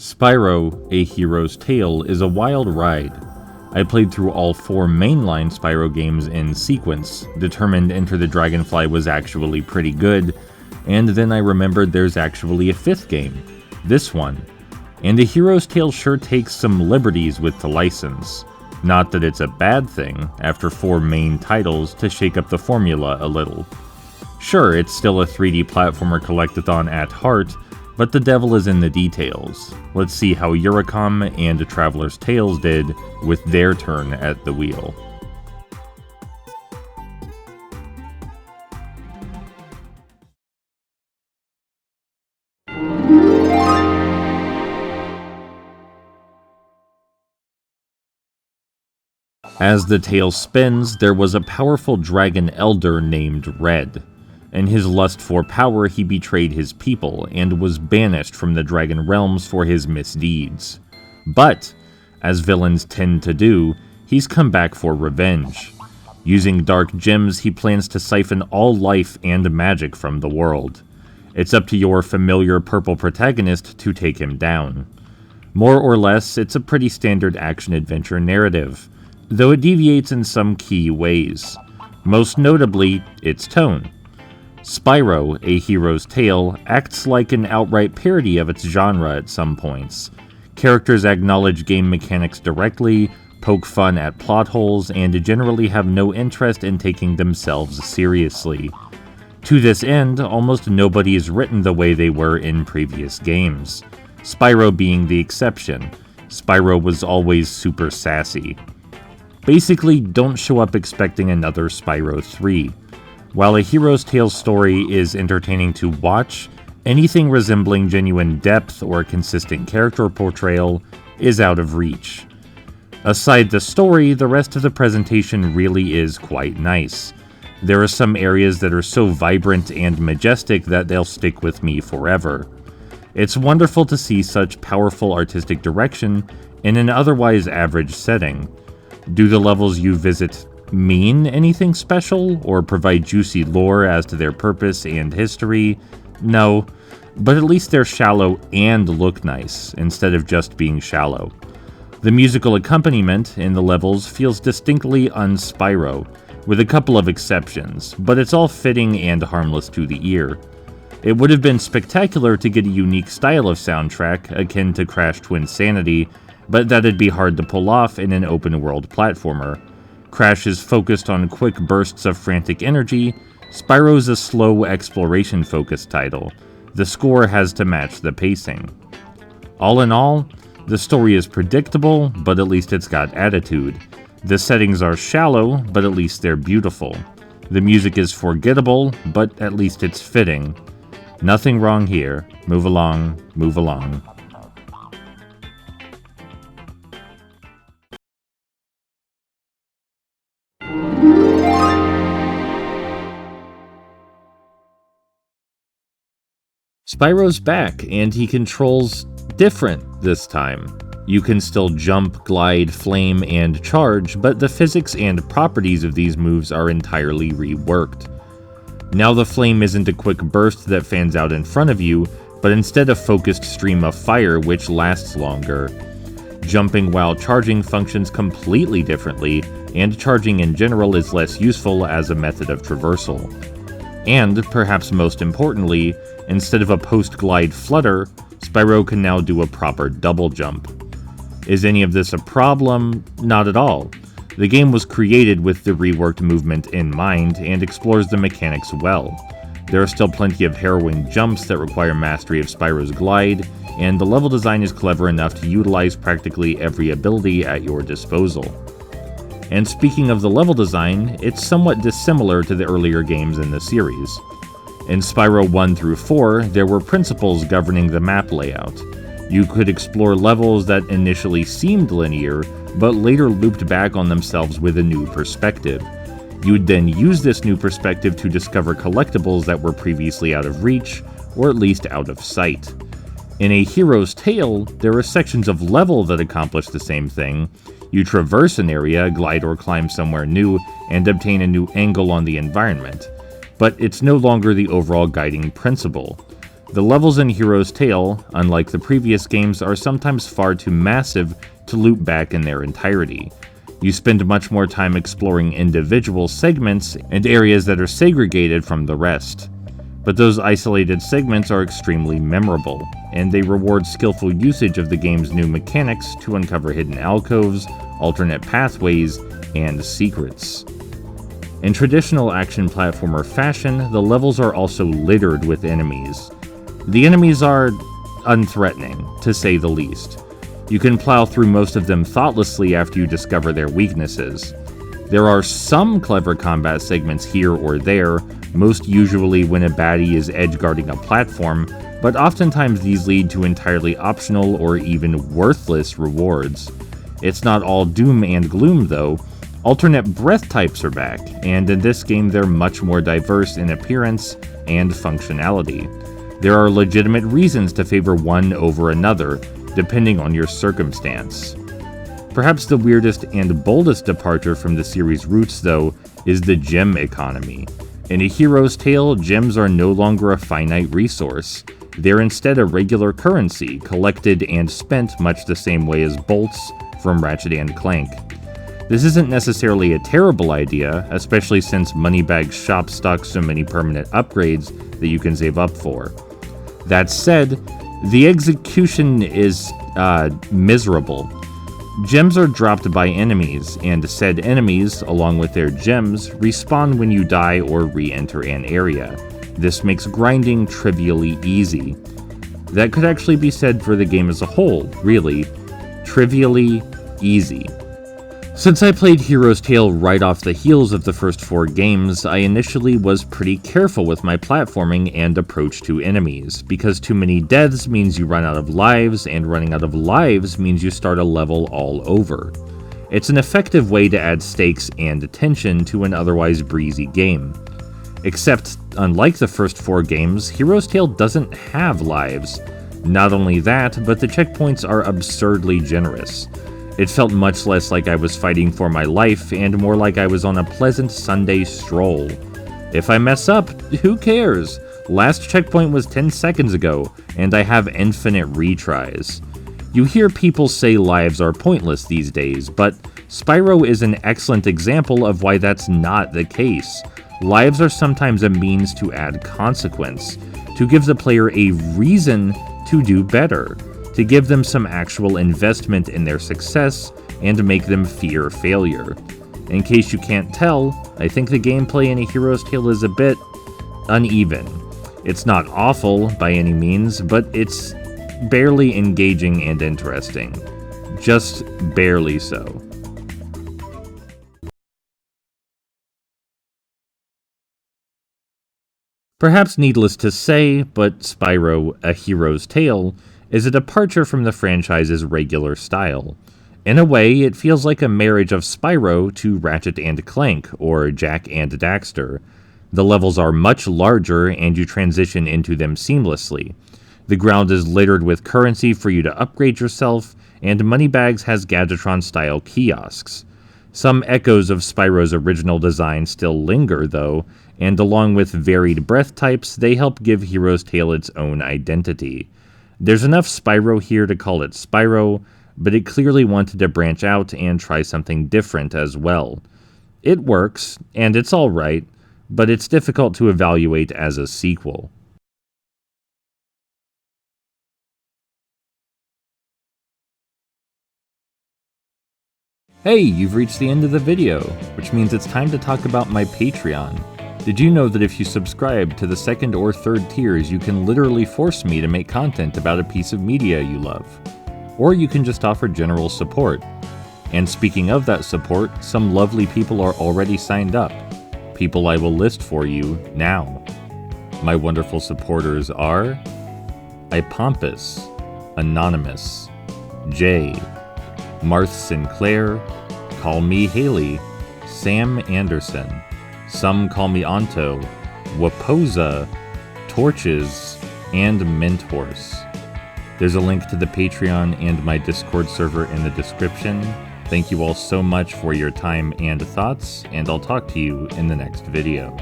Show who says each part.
Speaker 1: Spyro, A Hero's Tale is a wild ride. I played through all 4 mainline Spyro games in sequence, determined Enter the Dragonfly was actually pretty good, and then I remembered there's actually a 5th game, this one. And A Hero's Tale sure takes some liberties with the license. Not that it's a bad thing, after 4 main titles, to shake up the formula a little. Sure, it's still a 3D platformer collectathon at heart, but the devil is in the details. Let's see how Eurocom and Traveler's Tales did with their turn at the wheel. As the tale spins, there was a powerful dragon elder named Red. In his lust for power, he betrayed his people and was banished from the dragon realms for his misdeeds. But, as villains tend to do, he's come back for revenge. Using dark gems, he plans to siphon all life and magic from the world. It's up to your familiar purple protagonist to take him down. More or less, it's a pretty standard action-adventure narrative, though it deviates in some key ways. Most notably, its tone. Spyro, A Hero's Tale, acts like an outright parody of its genre at some points. Characters acknowledge game mechanics directly, poke fun at plot holes, and generally have no interest in taking themselves seriously. To this end, almost nobody is written the way they were in previous games, Spyro being the exception. Spyro was always super sassy. Basically, don't show up expecting another Spyro 3. While A Hero's Tale story is entertaining to watch, anything resembling genuine depth or consistent character portrayal is out of reach. Aside the story, the rest of the presentation really is quite nice. There are some areas that are so vibrant and majestic that they'll stick with me forever. It's wonderful to see such powerful artistic direction in an otherwise average setting. Do the levels you visit mean anything special, or provide juicy lore as to their purpose and history? No, but at least they're shallow and look nice, instead of just being shallow. The musical accompaniment in the levels feels distinctly un-Spyro, with a couple of exceptions, but it's all fitting and harmless to the ear. It would have been spectacular to get a unique style of soundtrack akin to Crash Twinsanity, but that'd be hard to pull off in an open-world platformer. Crash is focused on quick bursts of frantic energy, Spyro's a slow exploration-focused title. The score has to match the pacing. All in all, the story is predictable, but at least it's got attitude. The settings are shallow, but at least they're beautiful. The music is forgettable, but at least it's fitting. Nothing wrong here. Move along, move along. Spyro's back, and he controls different this time. You can still jump, glide, flame, and charge, but the physics and properties of these moves are entirely reworked. Now the flame isn't a quick burst that fans out in front of you, but instead a focused stream of fire which lasts longer. Jumping while charging functions completely differently, and charging in general is less useful as a method of traversal. And, perhaps most importantly, instead of a post-glide flutter, Spyro can now do a proper double jump. Is any of this a problem? Not at all. The game was created with the reworked movement in mind and explores the mechanics well. There are still plenty of harrowing jumps that require mastery of Spyro's glide, and the level design is clever enough to utilize practically every ability at your disposal. And speaking of the level design, it's somewhat dissimilar to the earlier games in the series. In Spyro 1 through 4, there were principles governing the map layout. You could explore levels that initially seemed linear, but later looped back on themselves with a new perspective. You'd then use this new perspective to discover collectibles that were previously out of reach, or at least out of sight. In A Hero's Tale, there are sections of level that accomplish the same thing. You traverse an area, glide or climb somewhere new, and obtain a new angle on the environment. But it's no longer the overall guiding principle. The levels in Hero's Tale, unlike the previous games, are sometimes far too massive to loop back in their entirety. You spend much more time exploring individual segments and areas that are segregated from the rest. But those isolated segments are extremely memorable, and they reward skillful usage of the game's new mechanics to uncover hidden alcoves, alternate pathways, and secrets. In traditional action platformer fashion, the levels are also littered with enemies. The enemies are unthreatening, to say the least. You can plow through most of them thoughtlessly after you discover their weaknesses. There are some clever combat segments here or there, most usually when a baddie is edgeguarding a platform, but oftentimes these lead to entirely optional or even worthless rewards. It's not all doom and gloom though. Alternate breath types are back, and in this game they're much more diverse in appearance and functionality. There are legitimate reasons to favor one over another, depending on your circumstance. Perhaps the weirdest and boldest departure from the series' roots, though, is the gem economy. In A Hero's Tale, gems are no longer a finite resource. They're instead a regular currency, collected and spent much the same way as bolts from Ratchet & Clank. This isn't necessarily a terrible idea, especially since Moneybags Shop stocks so many permanent upgrades that you can save up for. That said, the execution is miserable. Gems are dropped by enemies, and said enemies, along with their gems, respawn when you die or re-enter an area. This makes grinding trivially easy. That could actually be said for the game as a whole, really. Trivially easy. Since I played Hero's Tale right off the heels of the first 4 games, I initially was pretty careful with my platforming and approach to enemies, because too many deaths means you run out of lives, and running out of lives means you start a level all over. It's an effective way to add stakes and tension to an otherwise breezy game. Except, unlike the first 4 games, Hero's Tale doesn't have lives. Not only that, but the checkpoints are absurdly generous. It felt much less like I was fighting for my life, and more like I was on a pleasant Sunday stroll. If I mess up, who cares? Last checkpoint was 10 seconds ago, and I have infinite retries. You hear people say lives are pointless these days, but Spyro is an excellent example of why that's not the case. Lives are sometimes a means to add consequence, to give the player a reason to do better, to give them some actual investment in their success, and to make them fear failure. In case you can't tell, I think the gameplay in A Hero's Tale is a bit uneven. It's not awful by any means, but it's barely engaging and interesting. Just barely so. Perhaps needless to say, but Spyro: A Hero's Tale is a departure from the franchise's regular style. In a way, it feels like a marriage of Spyro to Ratchet & Clank, or Jak and Daxter. The levels are much larger, and you transition into them seamlessly. The ground is littered with currency for you to upgrade yourself, and Moneybags has Gadgetron-style kiosks. Some echoes of Spyro's original design still linger, though, and along with varied breath types, they help give Hero's Tale its own identity. There's enough Spyro here to call it Spyro, but it clearly wanted to branch out and try something different as well. It works, and it's alright, but it's difficult to evaluate as a sequel. Hey, you've reached the end of the video, which means it's time to talk about my Patreon. Did you know that if you subscribe to the 2nd or 3rd tiers, you can literally force me to make content about a piece of media you love? Or you can just offer general support. And speaking of that support, some lovely people are already signed up. People I will list for you now. My wonderful supporters are Ipompous, Anonymous, Jay, Marth Sinclair, Call Me Haley, Sam Anderson, Some Call Me Anto, Wapoza, Torches, and Minthorse. There's a link to the Patreon and my Discord server in the description. Thank you all so much for your time and thoughts, and I'll talk to you in the next video.